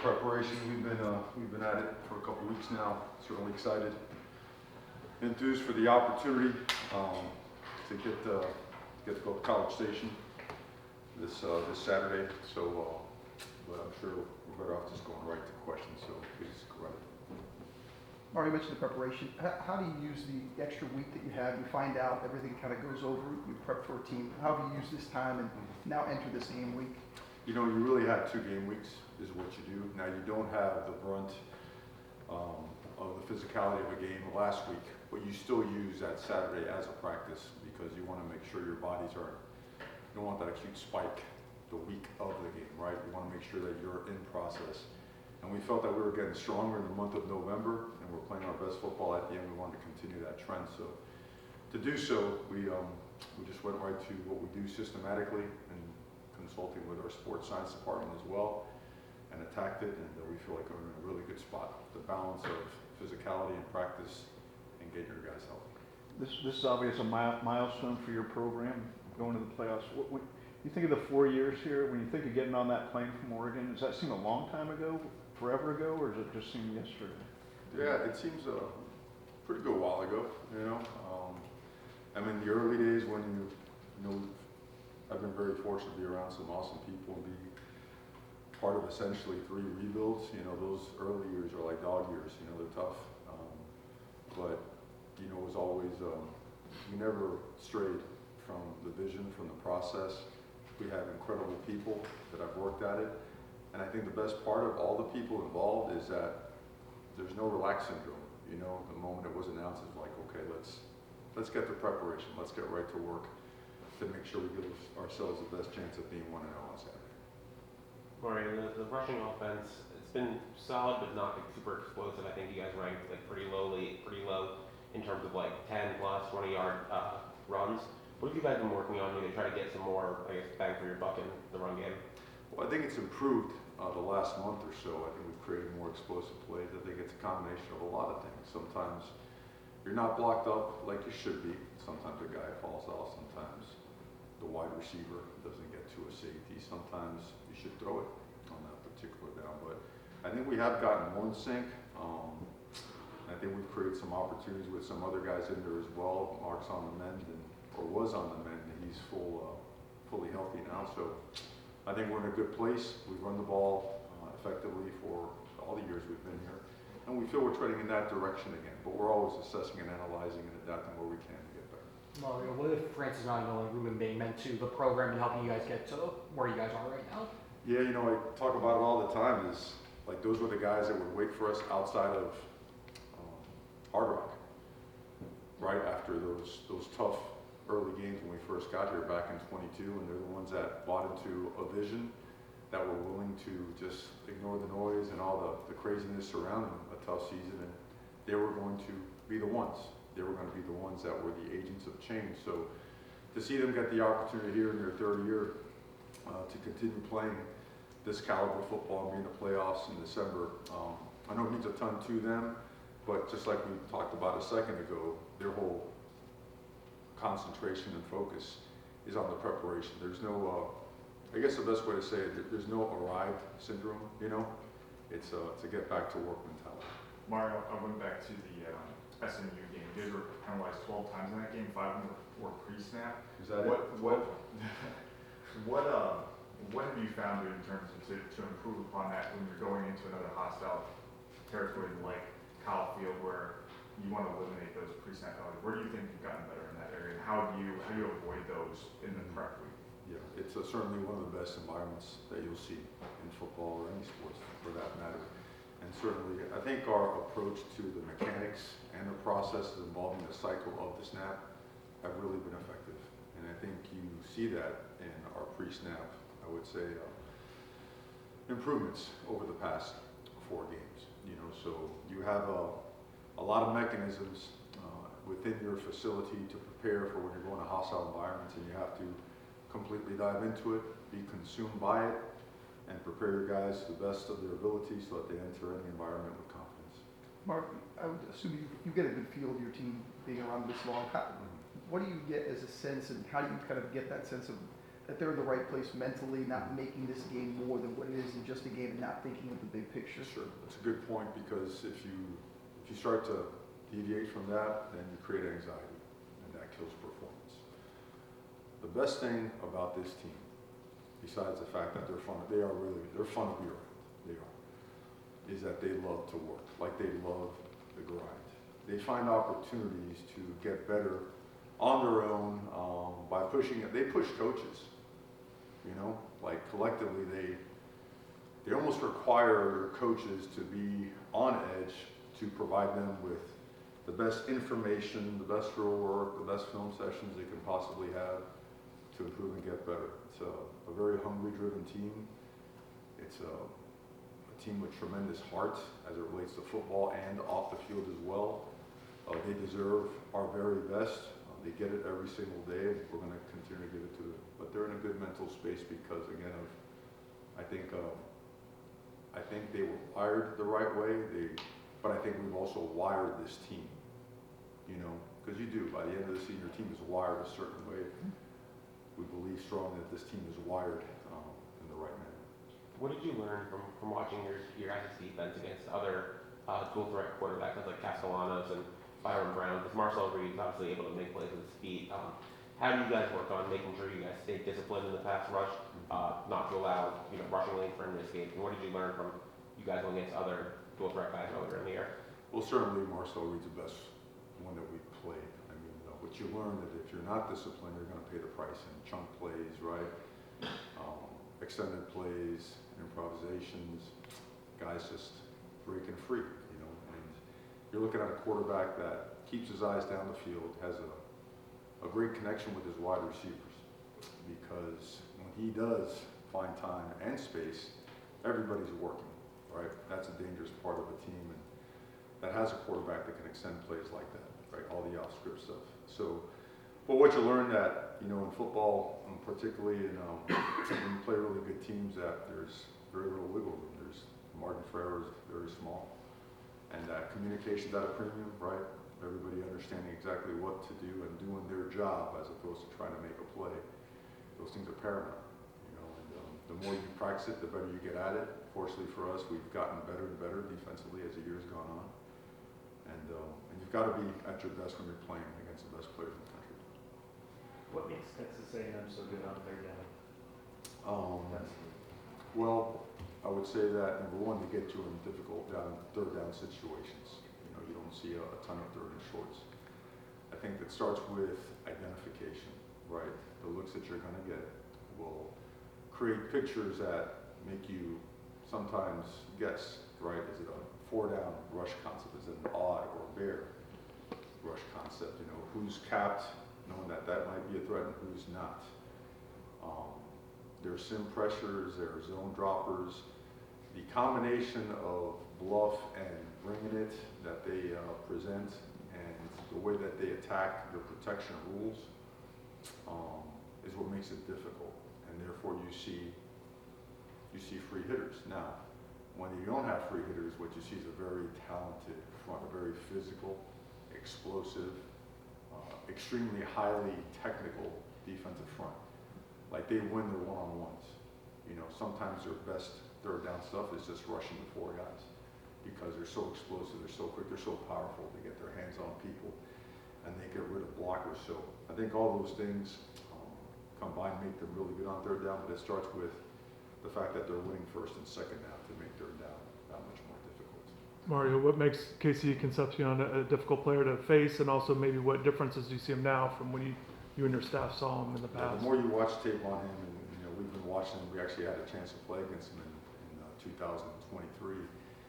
preparation. We've been at it for a couple weeks now. Certainly excited, enthused for the opportunity to get to go to College Station this Saturday. So, but I'm sure we're better off just going right to questions. So please go right. Mario, you mentioned the preparation. How do you use the extra week that you have? You find out everything kind of goes over. You prep for a team. How do you use this time and now enter this game week? You know, you really have 2 game weeks is what you do. Now you don't have the brunt of the physicality of a game last week, but you still use that Saturday as a practice because you want to make sure your bodies are, you don't want that acute spike the week of the game, right? You want to make sure that you're in process. And we felt that we were getting stronger in the month of November and we're playing our best football at the end. We wanted to continue that trend. So to do so, we just went right to what we do systematically and consulting with our sports science department as well, and attacked it, and we feel like we're in a really good spot. The balance of physicality and practice and getting your guys healthy. This is obviously a milestone for your program, going to the playoffs. When you think of the 4 years here, when you think of getting on that plane from Oregon, does that seem a long time ago, forever ago, or does it just seem yesterday? Yeah, it seems a pretty good while ago, you know. I mean, the early days when you know, I've been very fortunate to be around some awesome people and be part of essentially 3 rebuilds. You know, those early years are like dog years. You know, they're tough. But, you know, it was always, we never strayed from the vision, from the process. We have incredible people that have worked at it. And I think the best part of all the people involved is that there's no relax syndrome. You know, the moment it was announced, it's like, okay, let's get to preparation. Let's get right to work to make sure we give ourselves the best chance of being 1-0 on Saturday. Mario, the rushing offense, it's been solid but not like super explosive. I think you guys ranked like pretty low in terms of like 10 plus 20 yard runs. What have you guys been working on to try to get some more, I guess, bang for your buck in the run game? Well, I think it's improved the last month or so. I think we've created more explosive plays. I think it's a combination of a lot of things. Sometimes you're not blocked up like you should be. Sometimes a guy falls off. Sometimes the wide receiver doesn't get to a safety. Sometimes you should throw it on that particular down. But I think we have gotten more in sync. I think we've created some opportunities with some other guys in there as well. Mark's on the mend, or was on the mend, and he's fully healthy now. So I think we're in a good place. We've run the ball effectively for all the years we've been here. And we feel we're trending in that direction again. But we're always assessing and analyzing and adapting where we can to get better. Mario, what if Francis Nagel and Ruben being meant to the program and helping you guys get to where you guys are right now? Yeah, you know, I talk about it all the time. Is like those were the guys that would wait for us outside of Hard Rock, right after those tough early games when we first got here back in 22, and they're the ones that bought into a vision, that were willing to just ignore the noise and all the craziness surrounding a tough season, and they were going to be the ones. They were going to be the ones that were the agents of change. So to see them get the opportunity here in their 3rd year to continue playing this caliber of football and be in the playoffs in December, I know it means a ton to them, but just like we talked about a second ago, their whole concentration and focus is on the preparation. There's no, I guess the best way to say it, there's no arrived syndrome, you know? It's to get back to work mentality. Mario, I went back to the SMU game. You guys were penalized 12 times in that game, 5 of them were pre-snap. Is that What have you found in terms of to improve upon that when you're going into another hostile territory like Kyle Field, where you want to eliminate those pre-snap penalties? Where do you think you've gotten better in that area, and how do you avoid those in the prep week? Yeah, it's certainly one of the best environments that you'll see in football or any sports for that matter. And certainly, I think our approach to the mechanics and the processes involving the cycle of the snap have really been effective. And I think you see that in our pre-snap, I would say, improvements over the past 4 games. You know, so you have a lot of mechanisms within your facility to prepare for when you're going to hostile environments, and you have to completely dive into it, be consumed by it, and prepare your guys to the best of their ability so that they enter any environment with confidence. Mark, I would assume you get a good feel of your team being around this long. What do you get as a sense, and how do you kind of get that sense of that they're in the right place mentally, not making this game more than what it is and just a game and not thinking of the big picture? Sure, that's a good point, because if you start to deviate from that, then you create anxiety, and that kills performance. The best thing about this team, besides the fact that they're fun to be around, they are, is that they love to work, like they love the grind. They find opportunities to get better on their own by pushing it. They push coaches, like collectively they almost require their coaches to be on edge to provide them with the best information, the best drill work, the best film sessions they can possibly have to improve and get better. It's a very hungry driven team. It's a team with tremendous heart as it relates to football and off the field as well. They deserve our very best. They get it every single day, and we're going to continue to give it to them. But they're in a good mental space because, again, I think they were wired the right way. But I think we've also wired this team, because you do. By the end of the season, your team is wired a certain way. We believe strongly that this team is wired in the right manner. What did you learn from watching your guys' defense against other dual threat quarterbacks like Castellanos and Byron Brown? Because Marcel Reed's obviously able to make plays with his feet. How do you guys work on making sure you guys stay disciplined in the pass rush, not to allow rushing lane for any escape? And what did you learn from you guys going against other dual threat guys earlier in the year? Well, certainly Marcel Reed's the best one that we played. I mean, what you learn that if you're not disciplined, you're going to pay the price in chunk plays, right? Extended plays, improvisations, guys just breaking free, and you're looking at a quarterback that keeps his eyes down the field, has a great connection with his wide receivers, because when he does find time and space, everybody's working, right? That's a dangerous part of a team, and that has a quarterback that can extend plays like that, right? All the off-script stuff. So, but what you learn that, in football, particularly when you play really good teams, that there's very little wiggle room. Martin Ferrer is very small, and that communication's at a premium, right? Everybody understanding exactly what to do and doing their job as opposed to trying to make a play. Those things are paramount, and the more you practice it, the better you get at it. Fortunately for us, we've gotten better and better defensively as the year's gone on. And you've got to be at your best when you're playing against the best players in the country. What makes Texas A&M so good on third down? Well, I would say that, number one, they get you in difficult third down situations. You don't see a ton of third and shorts. I think that starts with identification, right? The looks that you're going to get will create pictures that make you sometimes guess, right? Is it a 4-down rush concept? Is it an odd or bear rush concept? Who's capped, knowing that might be a threat, and who's not. There's sim pressures, there are zone droppers. The combination of bluff and bringing it that they present, and the way that they attack the protection rules is what makes it difficult. And therefore you see free hitters. Now, when you don't have free hitters, what you see is a very talented front, a very physical, explosive, extremely highly technical defensive front. Like, they win their one-on-ones. Sometimes their best third down stuff is just rushing the 4 guys, because they're so explosive, they're so quick, they're so powerful. They get their hands on people, and they get rid of blockers. So I think all those things combined make them really good on third down, but it starts with the fact that they're winning first and second down to make third down that much more difficult. Mario, what makes Casey Concepcion a difficult player to face, and also maybe what differences do you see him now from when you and your staff saw him in the past? The more you watch tape on him, and we've been watching him, we actually had a chance to play against him in 2023,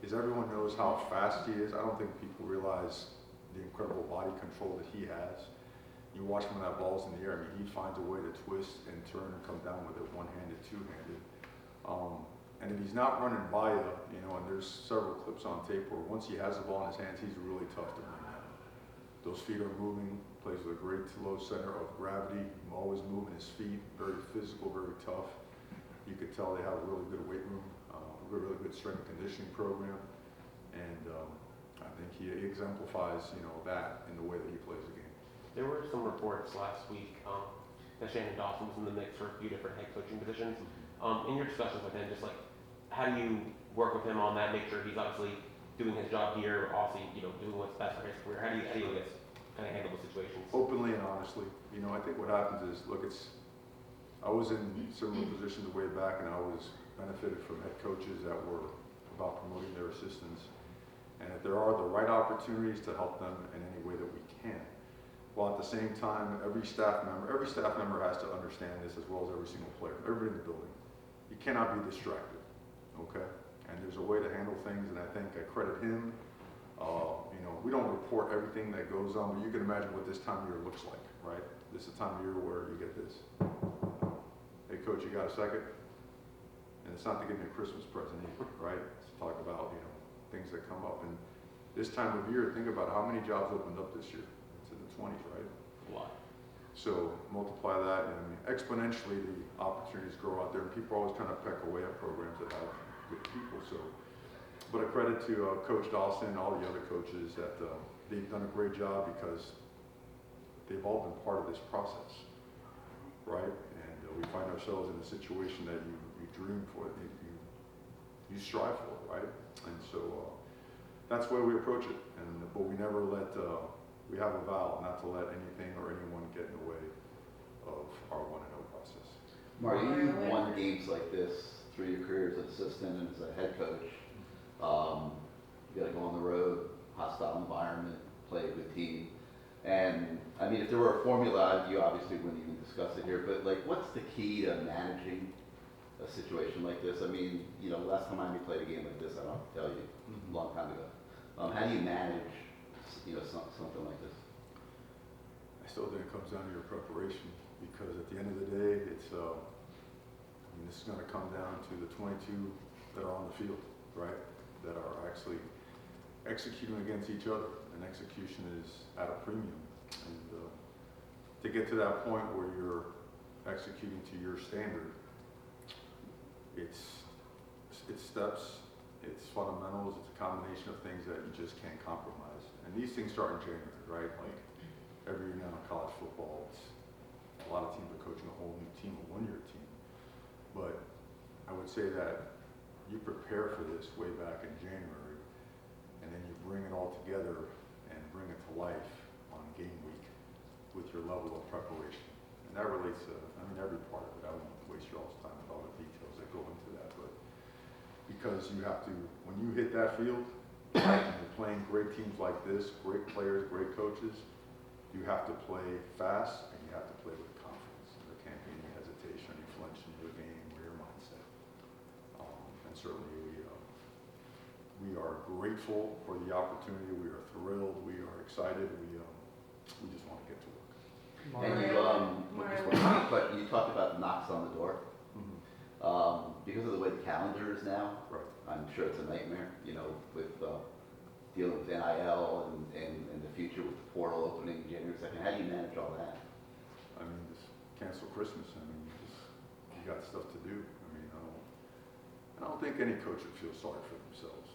is everyone knows how fast he is. I don't think people realize the incredible body control that he has. You watch him when that ball's in the air, he finds a way to twist and turn and come down with it one-handed, two-handed. And if he's not running by you, and there's several clips on tape where once he has the ball in his hands, he's really tough to bring down. Those feet are moving, plays with a great low center of gravity, always moving his feet, very physical, very tough. You could tell they have a really good weight room, a really good strength and conditioning program, and I think he exemplifies, that in the way that he plays the game. There were some reports last week that Shannon Dawson was in the mix for a few different head coaching positions. In your discussions with him, just like, how do you work with him on that, make sure he's obviously doing his job here, obviously, doing what's best for his career? How do you guys kind of handle the situations? Openly and honestly, I think what happens is, look, I was in similar positions way back, and I always benefited from head coaches that were about promoting their assistants. And if there are the right opportunities to help them in any way that we can, while at the same time, every staff member has to understand this, as well as every single player, everybody in the building. You cannot be distracted, okay? And there's a way to handle things, and I think I credit him. We don't report everything that goes on, but you can imagine what this time of year looks like, right? This is the time of year where you get this. Hey, coach, you got a second? And it's not to give me a Christmas present either, right? It's to talk about, things that come up. And this time of year, think about how many jobs opened up this year. It's in the 20s, right? A lot. So multiply that, and I mean, exponentially the opportunities grow out there, and people are always trying to peck away at programs that have good people. So, but a credit to Coach Dawson and all the other coaches that they've done a great job, because they've all been part of this process, right? And we find ourselves in a situation that you dream for, you strive for, right? And so that's the way we approach it. But we never let, we have a vow not to let anything or anyone get in the way of our 1-0 process. Mario, you won games like this through your career as an assistant and as a head coach. You got to go on the road, hostile environment, play a good team. And I mean, if there were a formula, you obviously wouldn't even discuss it here, but like, what's the key to managing a situation like this? I mean, last time I played a game like this, I don't have to tell you, a long time ago. How do you manage, something like this? I still think it comes down to your preparation, because at the end of the day, it's, this is going to come down to the 22 that are on the field, right? That are actually executing against each other, and execution is at a premium. And to get to that point where you're executing to your standard, it's steps, it's fundamentals, it's a combination of things that you just can't compromise. And these things start in January, right? Like every year now in college football, a lot of teams are coaching a whole new team, a one-year team. But I would say that you prepare for this way back in January, and then you bring it all together and bring it to life on game week with your level of preparation. And that relates to, every part of it. I won't waste your all's time with all the details that go into that, but because you have to, when you hit that field, and you're playing great teams like this, great players, great coaches, you have to play fast, and you have to play with confidence. There can't be any hesitation, any flinch in your game or your mindset. And certainly we are grateful for the opportunity. We are thrilled. We are excited. We just want to get to work. But you talked about knocks on the door. Because of the way the calendar is now, Right. I'm sure it's a nightmare, with dealing with NIL and the future with the portal opening January 2nd. How do you manage all that? Just cancel Christmas. You got stuff to do. I don't think any coach would feel sorry for themselves.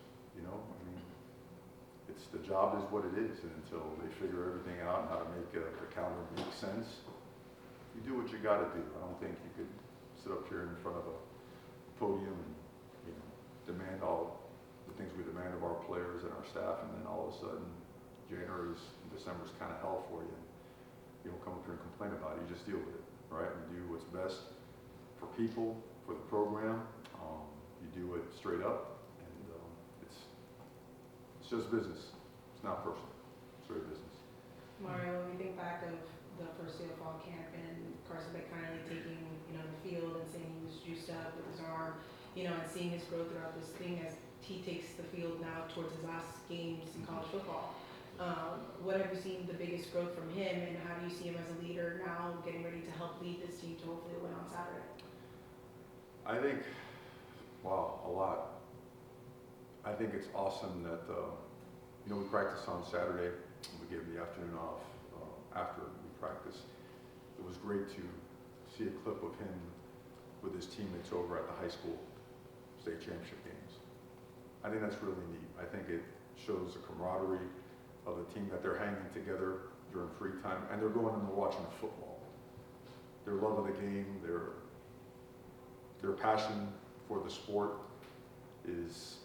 It's the job is what it is, and until they figure everything out and how to make the calendar make sense, you do what you got to do. I don't think you could sit up here in front of a podium and demand all the things we demand of our players and our staff, and then all of a sudden January's and December's kind of hell for you. You don't come up here and complain about it. You just deal with it, right? You do what's best for people, for the program. You do it straight up, and it's just business. It's not personal. It's very business. Mario, when we think back of the first day of fall camp and Carson Beck kindly taking, the field and saying he was juiced up with his arm, and seeing his growth throughout this thing as he takes the field now towards his last games in college football. What have you seen the biggest growth from him, and how do you see him as a leader now getting ready to help lead this team to hopefully win on Saturday? I think, a lot. I think it's awesome that, we practiced on Saturday. We gave him the afternoon off after we practiced. It was great to see a clip of him with his teammates over at the high school state championship games. I think that's really neat. I think it shows the camaraderie of the team, that they're hanging together during free time, and they're going and they're watching football. their love of the game, their passion for the sport is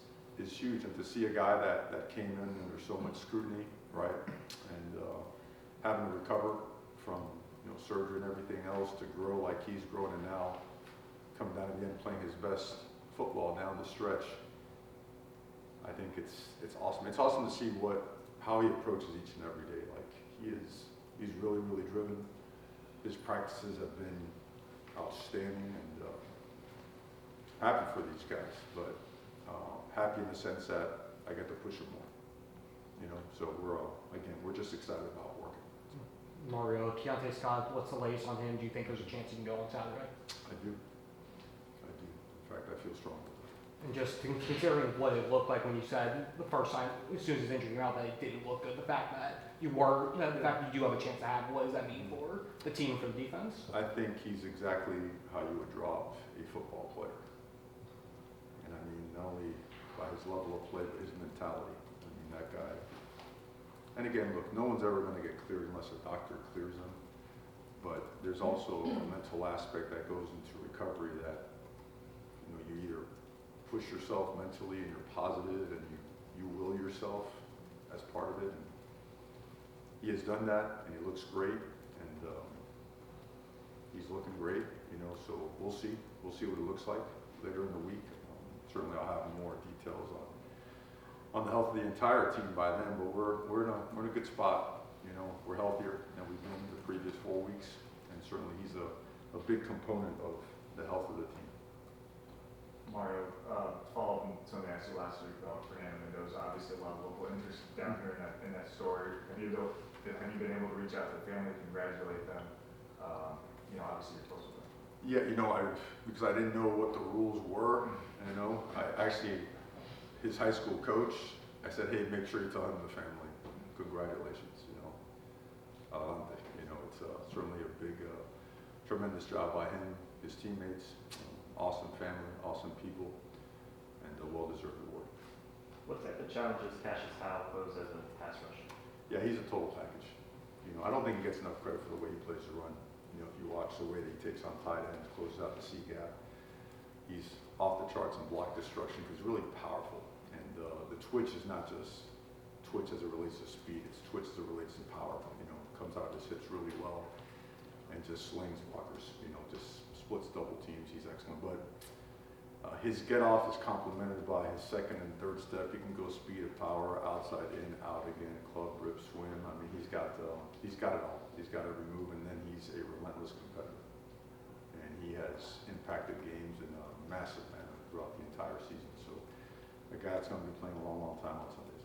huge. And to see a guy that came in under so much scrutiny, right, and having to recover from surgery and everything else to grow like he's growing, and now coming down again playing his best football down the stretch. I think it's awesome. It's awesome to see how he approaches each and every day. Like he's really, really driven. His practices have been outstanding, and happy for these guys, but happy in the sense that I get to push them more. So we're just excited about working. Mario, Keontae Scott, what's the latest on him? Do you think there's a chance he can go on Saturday? I do. In fact, I feel strong. And just considering what it looked like when you said the first time, as soon as his injury came out, that it didn't look good. The fact that you do have a chance to have, what does that mean for the team, for the defense? I think he's exactly how you would draw a football player. And I mean, not only by his level of play, but his mentality. I mean, that guy. And again, look, no one's ever going to get cleared unless a doctor clears them. But there's also a mental aspect that goes into recovery that, you either push yourself mentally and you're positive and you will yourself as part of it. And he has done that, and he looks great, and he's looking great, so we'll see what it looks like later in the week. Certainly I'll have more details on the health of the entire team by then, but we're in a good spot. We're healthier than we've been the previous 4 weeks, and certainly he's a big component of the health of the team. Mario, follow up on something I asked you last week about Fernando Mendoza. Obviously, a lot of local interest down here in that story. Have you been able to reach out to the family, congratulate them? Obviously you're close with them. Yeah, because I didn't know what the rules were, I actually, his high school coach, I said, hey, make sure you tell him and the family, congratulations, it's certainly a big, tremendous job by him, his teammates, awesome family, awesome people, and a well-deserved award. What type of challenges Cassius Howe pose as a pass rusher? Yeah, he's a total package. I don't think he gets enough credit for the way he plays the run. If you watch the way that he takes on tight ends, closes out the C gap, he's off the charts in block destruction. He's really powerful, and the twitch is not just twitch as it relates to speed; it's twitch as it relates to power. Comes out of his hips really well, and just slings blockers. Just splits double teams. He's excellent, but his get off is complemented by his second and third step. He can go speed of power, outside in, out again, club, rip, swim. I mean, he's got it all. He's got every move, and then he's a relentless competitor. And he has impacted games in a massive manner throughout the entire season. So a guy that's going to be playing a long, long time on Sundays.